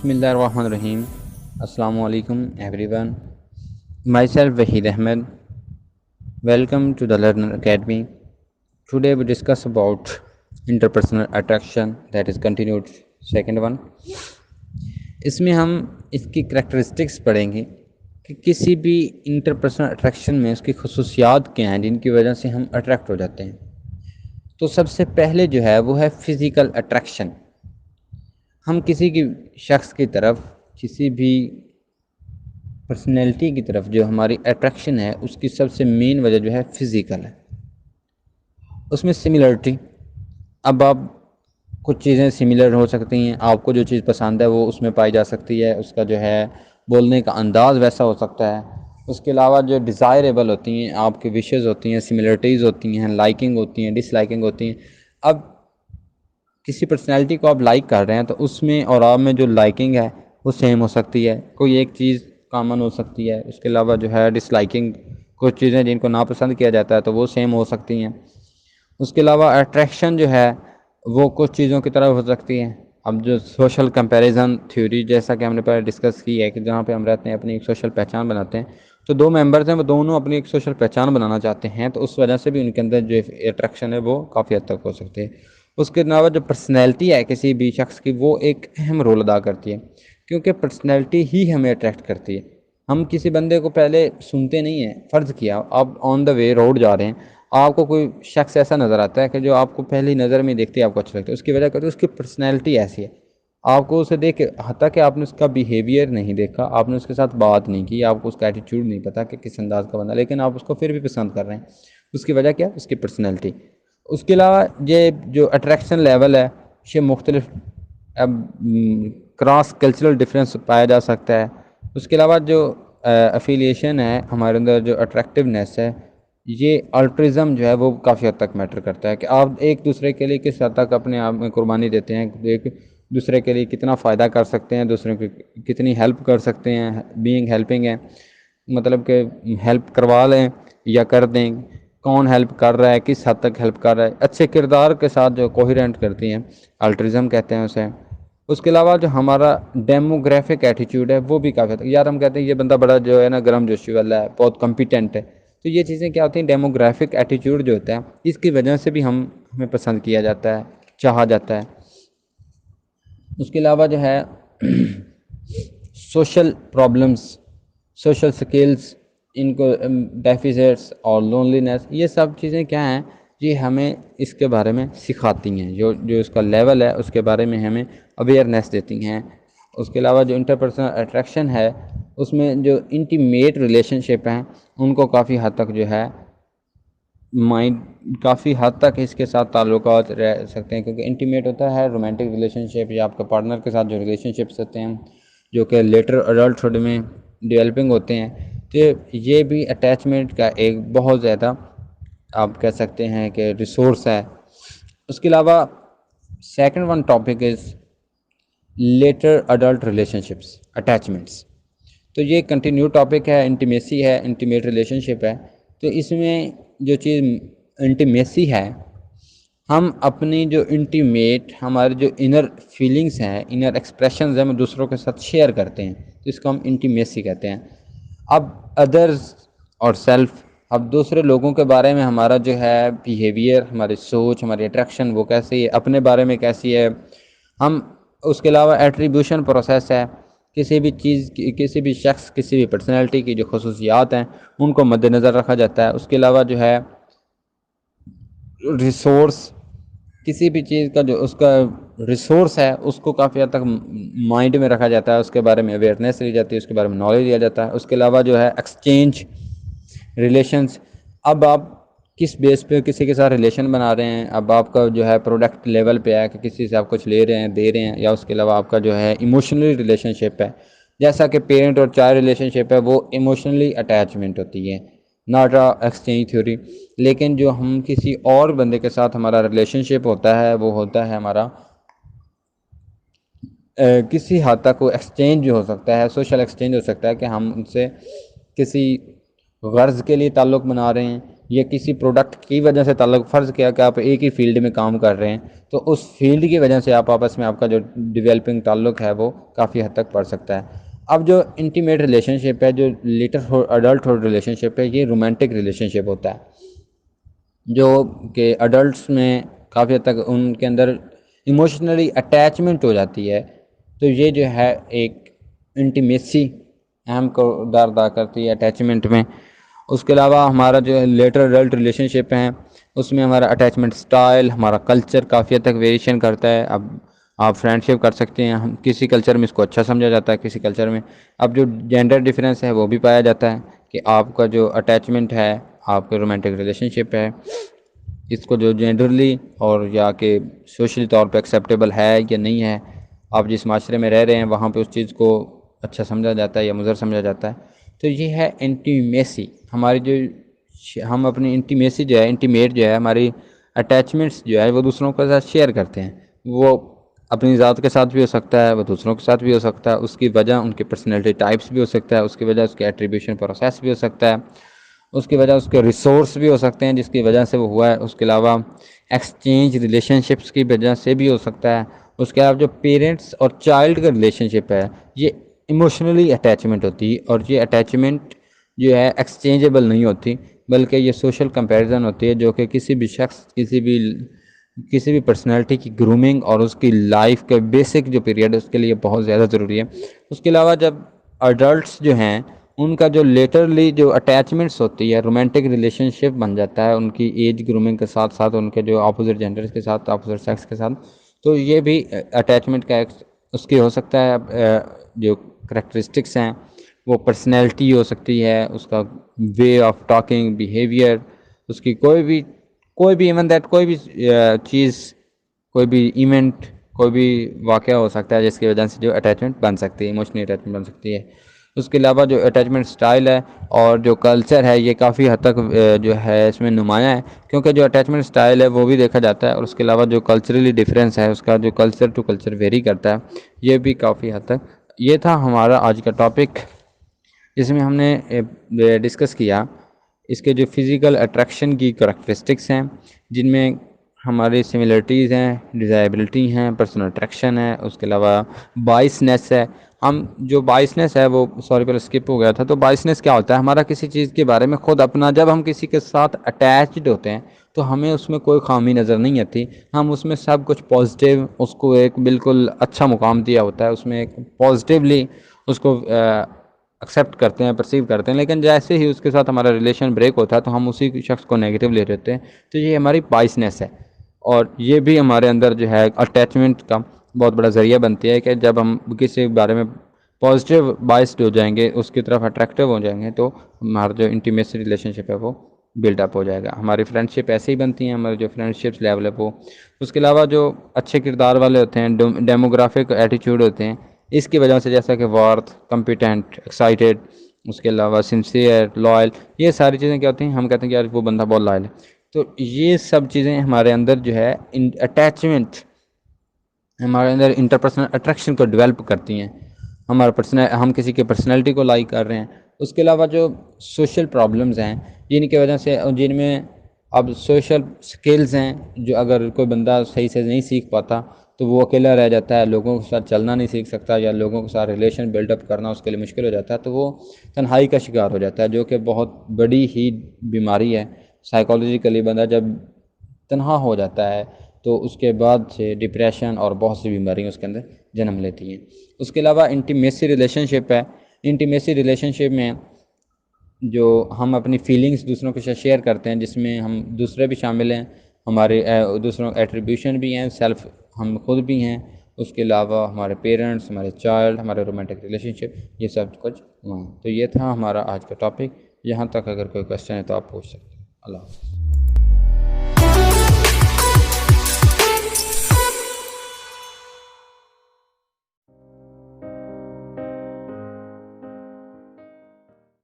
बिस्मिल्लाहिर्रहमानिर्रहीम। अस्सलामु अलैकुम everyone. Myself Wahid Ahmed. Welcome to the Learner Academy. Today we discuss about interpersonal attraction, that is continued second one. इसमें हम इसकी characteristics पढ़ेंगे कि किसी भी इंटरपर्सनल अट्रैक्शन में उसकी खसूसियात क्या हैं जिनकी वजह से हम अट्रैक्ट हो जाते हैं। तो सबसे पहले जो है वो है फ़िज़िकल अट्रैक्शन। हम किसी की शख्स की तरफ, किसी भी पर्सनैलिटी की तरफ जो हमारी अट्रैक्शन है उसकी सबसे मेन वजह जो है फ़िज़िकल है। उसमें सिमिलरिटी, अब आप कुछ चीज़ें सिमिलर हो सकती हैं, आपको जो चीज़ पसंद है वो उसमें पाई जा सकती है, उसका जो है बोलने का अंदाज़ वैसा हो सकता है। उसके अलावा जो डिज़ायरेबल होती हैं, आपकी विशेज़ होती हैं, सिमिलरिटीज़ होती हैं, लाइकिंग होती हैं, डिसलाइकिंग होती हैं। अब किसी पर्सनैलिटी को आप लाइक कर रहे हैं तो उसमें और आप में जो लाइकिंग है वो सेम हो सकती है, कोई एक चीज़ कॉमन हो सकती है। उसके अलावा जो है डिसलाइकिंग, कुछ चीज़ें जिनको नापसंद किया जाता है तो वो सेम हो सकती हैं। उसके अलावा अट्रैक्शन जो है वो कुछ चीज़ों की तरफ हो सकती है। अब जो सोशल कंपैरिजन थ्योरी, जैसा कि हमने पहले डिस्कस की है कि जहाँ पे हम रहते हैं अपनी एक सोशल पहचान बनाते हैं, तो दो मेंबर्स हैं वो दोनों अपनी एक सोशल पहचान बनाना चाहते हैं, तो उस वजह से भी उनके अंदर जो अट्रैक्शन है वो काफ़ी हद तक हो सकती है। उसके अलावा जो पर्सनैलिटी है किसी भी शख्स की वो एक अहम रोल अदा करती है, क्योंकि पर्सनैलिटी ही हमें अट्रैक्ट करती है। हम किसी बंदे को पहले सुनते नहीं हैं। फ़र्ज़ किया आप ऑन द वे रोड जा रहे हैं, आपको कोई शख्स ऐसा नज़र आता है कि जो आपको पहली नज़र में देखते ही आपको अच्छा लगता है। उसकी वजह क्या है? उसकी पर्सनैलिटी ऐसी है। आपको उसे देख के, हत्ता कि आपने उसका बिहेवियर नहीं देखा, आपने उसके साथ बात नहीं की, आपको उसका एटीट्यूड नहीं पता कि किस अंदाज़ का बंदा, लेकिन आप उसको फिर भी पसंद कर रहे हैं। उसकी वजह क्या है? उसकी पर्सनैलिटी। उसके अलावा ये जो अट्रैक्शन लेवल है ये मुख्तलिफ, अब क्रॉस कल्चरल डिफरेंस पाया जा सकता है। उसके अलावा जो एफिलिएशन है हमारे अंदर, जो अट्रैक्टिवनेस है, ये अल्ट्रिज़म जो है वो काफ़ी हद तक मैटर करता है कि आप एक दूसरे के लिए किस हद तक अपने आप में कुर्बानी देते हैं, एक दूसरे के लिए कितना फ़ायदा कर सकते हैं, दूसरे की कितनी हेल्प कर सकते हैं। बीइंग हेल्पिंग है, मतलब कि हेल्प करवा लें या कर दें, कौन हेल्प कर रहा है, किस हद तक हेल्प कर रहा है, अच्छे किरदार के साथ जो कोहेरेंट करती हैं, अल्ट्रिज़म कहते हैं उसे। उसके अलावा जो हमारा डेमोग्राफिक एटीट्यूड है वो भी काफ़ी हद तक, यार हम कहते हैं ये बंदा बड़ा जो है ना गर्म जोशी वाला है, बहुत कॉम्पिटेंट है, तो ये चीज़ें क्या होती हैं? डेमोग्राफिक एटीट्यूड जो होता है इसकी वजह से भी हमें पसंद किया जाता है, चाहा जाता है। उसके अलावा जो है सोशल प्रॉब्लम्स, सोशल स्किल्स, इनको डेफिसिट्स और लोनलीनेस, ये सब चीज़ें क्या हैं? ये हमें इसके बारे में सिखाती हैं, जो जो इसका लेवल है उसके बारे में हमें अवेयरनेस देती हैं। उसके अलावा जो इंटरपर्सनल अट्रैक्शन है उसमें जो इंटीमेट रिलेशनशिप हैं उनको काफ़ी हद तक जो है माइंड, काफ़ी हद तक इसके साथ ताल्लुकात रह सकते हैं, क्योंकि इंटीमेट होता है रोमांटिक रिलेशनशिप या आपके पार्टनर के साथ जो रिलेशनशिप्स होते हैं जो कि लेटर अडल्टहुड में डेवलपिंग होते हैं, तो ये भी अटैचमेंट का एक बहुत ज़्यादा आप कह सकते हैं कि रिसोर्स है। उसके अलावा second one topic is later adult relationships attachments. तो ये कंटिन्यू टॉपिक है, इंटीमेसी है, इंटीमेट रिलेशनशिप है। तो इसमें जो चीज़ इंटीमेसी है, हम अपनी जो इंटीमेट, हमारे जो इनर फीलिंग्स हैं, इनर एक्सप्रेशंस हैं, हम दूसरों के साथ शेयर करते हैं, तो इसको हम इंटीमेसी कहते हैं। अब अदर्स और सेल्फ, अब दूसरे लोगों के बारे में हमारा जो है बिहेवियर, हमारी सोच, हमारी अट्रैक्शन वो कैसी है, अपने बारे में कैसी है हम। उसके अलावा एट्रीब्यूशन प्रोसेस है, किसी भी चीज़ की, किसी भी शख्स, किसी भी पर्सनैलिटी की जो खसूसियात हैं उनको मद्देनज़र रखा जाता है। उसके अलावा जो है रिसोर्स, किसी भी चीज़ का जो उसका रिसोर्स है उसको काफ़ी हद तक माइंड में रखा जाता है, उसके बारे में अवेयरनेस ली जाती है, उसके बारे में नॉलेज दिया जाता है। उसके अलावा जो है एक्सचेंज रिलेशंस, अब आप किस बेस पे किसी के साथ रिलेशन बना रहे हैं, अब आपका जो है प्रोडक्ट लेवल पे है कि किसी से आप कुछ ले रहे हैं, दे रहे हैं, या उसके अलावा आपका जो है इमोशनली रिलेशनशिप है, जैसा कि पेरेंट और चाइल्ड रिलेशनशिप है वो इमोशनली अटैचमेंट होती है, नॉट अ एक्सचेंज थ्योरी। लेकिन जो हम किसी और बंदे के साथ हमारा रिलेशनशिप होता है वो होता है हमारा किसी हद तक वो एक्सचेंज हो सकता है, सोशल एक्सचेंज हो सकता है कि हम उनसे किसी गर्ज़ के लिए ताल्लुक़ बना रहे हैं, या किसी प्रोडक्ट की वजह से ताल्लुक़, फ़र्ज़ किया कि आप एक ही फील्ड में काम कर रहे हैं, तो उस फील्ड की वजह से आप आपस में आपका जो डेवलपिंग ताल्लुक़ है वो काफ़ी हद तक बढ़ सकता है। अब जो इंटीमेट रिलेशनशिप है, जो लेटर अडल्टहुड रिलेशनशिप है, ये रोमांटिक रिलेशनशिप होता है, जो कि अडल्ट्स में काफ़ी हद तक उनके अंदर इमोशनली अटैचमेंट हो जाती है। तो ये जो है एक इंटीमेसी अहम किरदार अदा करती है अटैचमेंट में। उसके अलावा हमारा जो लेटर अडल्ट रिलेशनशिप है, उसमें हमारा अटैचमेंट स्टाइल, हमारा कल्चर काफ़ी हद तक वेरिएशन करता है। अब आप फ्रेंडशिप कर सकते हैं, हम किसी कल्चर में इसको अच्छा समझा जाता है, किसी कल्चर में अब जो जेंडर डिफरेंस है वो भी पाया जाता है कि आपका जो अटैचमेंट है, आपका रोमांटिक रिलेशनशिप है, इसको जो जेंडरली और या कि सोशली तौर पे एक्सेप्टेबल है या नहीं है, आप जिस माशरे में रह रहे हैं वहाँ पे उस चीज़ को अच्छा समझा जाता है या मुज़र समझा जाता है। तो ये है इंटीमेसी। हमारी जो हम अपनी इंटीमेसी जो है, इंटीमेट जो है, हमारी अटैचमेंट्स जो है वो दूसरों के साथ शेयर करते हैं। वो अपनी ज़ात के साथ भी हो सकता है, वो दूसरों के साथ भी हो सकता है, उसकी वजह उनके पर्सनैलिटी टाइप्स भी हो सकता है, उसकी वजह उसके एट्रीब्यूशन प्रोसेस भी हो सकता है, उसकी वजह उसके रिसोर्स भी हो सकते हैं जिसकी वजह से वो हुआ है, उसके अलावा एक्सचेंज रिलेशनशिप्स की वजह से भी हो सकता है। उसके अलावा जो पेरेंट्स और चाइल्ड का रिलेशनशिप है, ये इमोशनली अटैचमेंट होती है, और ये अटैचमेंट जो है एक्सचेंजेबल नहीं होती, बल्कि ये सोशल कंपैरिजन होती है, जो कि किसी भी शख्स, किसी भी पर्सनैलिटी की ग्रूमिंग और उसकी लाइफ के बेसिक जो पीरियड है उसके लिए बहुत ज़्यादा ज़रूरी है। उसके अलावा जब अडल्ट्स जो हैं, उनका जो लेटरली जो अटैचमेंट्स होती है, रोमांटिक रिलेशनशिप बन जाता है उनकी एज ग्रूमिंग के साथ साथ, उनके जो अपोजिट जेंडर्स के साथ, अपोजिट सेक्स के साथ। तो ये भी अटैचमेंट का एक उसकी हो सकता है। जो करेक्टरिस्टिक्स हैं वो पर्सनैलिटी हो सकती है, उसका वे ऑफ टॉकिंग, बिहेवियर, उसकी कोई भी इवन दैट कोई भी चीज़, कोई भी इवेंट, कोई भी वाक़या हो सकता है जिसकी वजह से जो अटैचमेंट बन सकती है, इमोशनल अटैचमेंट बन सकती है। उसके अलावा जो अटैचमेंट स्टाइल है और जो कल्चर है, ये काफ़ी हद तक जो है इसमें नुमायाँ है, क्योंकि जो अटैचमेंट स्टाइल है वो भी देखा जाता है, और उसके अलावा जो कल्चरली डिफरेंस है, उसका जो कल्चर टू कल्चर वेरी करता है, ये भी काफ़ी हद तक। ये था हमारा आज का टॉपिक, जिसमें हमने डिस्कस किया इसके जो फिज़िकल अट्रैक्शन की करैक्टरिस्टिक्स हैं, जिनमें हमारी सिमिलरिटीज़ हैं, डिज़ायबिलिटी हैं, पर्सनल अट्रैक्शन है, उसके अलावा बाइसनेस है। हम जो बाइसनेस है वो सॉरी पहले स्किप हो गया था। तो बाइसनेस क्या होता है? हमारा किसी चीज़ के बारे में खुद अपना, जब हम किसी के साथ अटैच्ड होते हैं तो हमें उसमें कोई ख़ामी नज़र नहीं आती, हम उसमें सब कुछ पॉजिटिव, उसको एक बिल्कुल अच्छा मुकाम दिया होता है, उसमें एक पॉजिटिवली उसको एक्सेप्ट करते हैं, परसीव करते हैं। लेकिन जैसे ही उसके साथ हमारा रिलेशन ब्रेक होता है तो हम उसी शख्स को नेगेटिव ले लेते हैं। तो ये हमारी बाइसनेस है, और ये भी हमारे अंदर जो है अटैचमेंट का बहुत बड़ा ज़रिया बनती है कि जब हम किसी के बारे में पॉजिटिव बाइस्ड हो जाएंगे, उसकी तरफ अट्रैक्टिव हो जाएंगे, तो हमारा जो इंटीमेसी रिलेशनशिप है वो बिल्डअप हो जाएगा। हमारी फ्रेंडशिप ऐसे ही बनती हैं, हमारे जो फ्रेंडशिप्स लेवल है वो। उसके अलावा जो अच्छे किरदार वाले होते हैं, डेमोग्राफिक एटीट्यूड होते हैं, इसकी वजह से, जैसा कि वर्थ, कॉम्पिटेंट, एक्साइटेड, उसके अलावा सिंसियर, लॉयल, ये सारी चीज़ें क्या होती हैं, हम कहते हैं कि यार वो बंदा बहुत लॉयल है। तो ये सब चीज़ें हमारे अंदर जो है अटैचमेंट, हमारे अंदर इंटरपर्सनल अट्रैक्शन को डेवलप करती हैं। हम किसी के पर्सनैलिटी को लाइक कर रहे हैं। उसके अलावा जो सोशल प्रॉब्लम्स हैं, जिनकी वजह से, जिनमें अब सोशल स्किल्स हैं, जो अगर कोई बंदा सही से नहीं सीख पाता तो वो अकेला रह जाता है, लोगों के साथ चलना नहीं सीख सकता, या लोगों के साथ रिलेशन बिल्डअप करना उसके लिए मुश्किल हो जाता है, तो वो तन्हाई का शिकार हो जाता है, जो कि बहुत बड़ी ही बीमारी है। साइकोलॉजिकली बंदा जब तन्हा हो जाता है तो उसके बाद से डिप्रेशन और बहुत सी बीमारियाँ उसके अंदर जन्म लेती हैं। उसके अलावा इंटीमेसी रिलेशनशिप है। इंटीमेसी रिलेशनशिप में जो हम अपनी फीलिंग्स दूसरों के साथ शेयर करते हैं, जिसमें हम दूसरे भी शामिल हैं, हमारे दूसरों एट्रीब्यूशन भी हैं, सेल्फ हम खुद भी हैं, उसके अलावा हमारे पेरेंट्स, हमारे चाइल्ड, हमारे रोमांटिक रिलेशनशिप, ये सब कुछ हुआ है। तो ये था हमारा आज का टॉपिक। यहाँ तक अगर कोई क्वेश्चन है तो आप पूछ सकते हैं। अल्लाह हाफ़िज़।